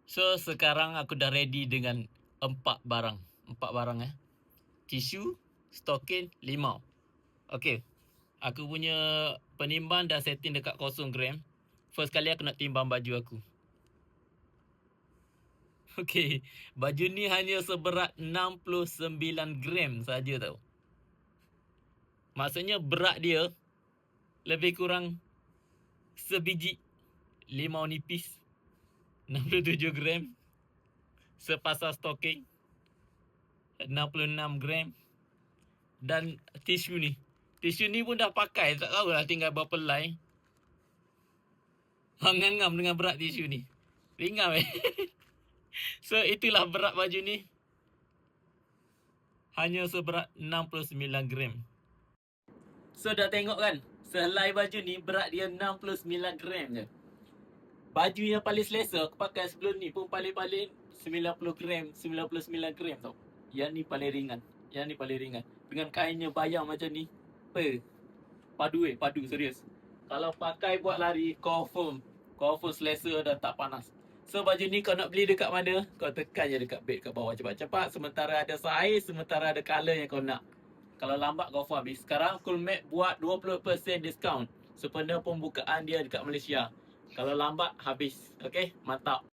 So sekarang aku dah ready dengan 4 barang. 4 barang Tisu, stokin, limau. Okay. Aku punya penimbang dah setting dekat 0 gram. First kali aku nak timbang baju aku. Okay. Baju ni hanya seberat 69 gram saja tau. Maksudnya berat dia lebih kurang sebiji limau nipis. 67 gram. Sepasang stoking 66 gram. Dan tisu ni pun dah pakai, tak tahulah tinggal berapa lay. Ngam-ngam dengan berat tisu ni. Ringan So itulah berat baju ni. Hanya seberat 69 gram. So dah tengok kan, sehelai baju ni berat dia 69 gram je. Baju yang paling selesa aku pakai sebelum ni pun paling-paling 90 gram, 99 gram tau. Yang ni paling ringan. Dengan kainnya bayang macam ni. Padu serius. Kalau pakai buat lari, confirm selesa dan tak panas. So baju ni kau nak beli dekat mana, kau tekan je dekat beg kat bawah cepat-cepat. Sementara ada saiz, sementara ada colour yang kau nak. Kalau lambat kau habis. Sekarang Coolmate buat 20% discount sempena pembukaan dia dekat Malaysia. Kalau lambat habis. Okay, mantap.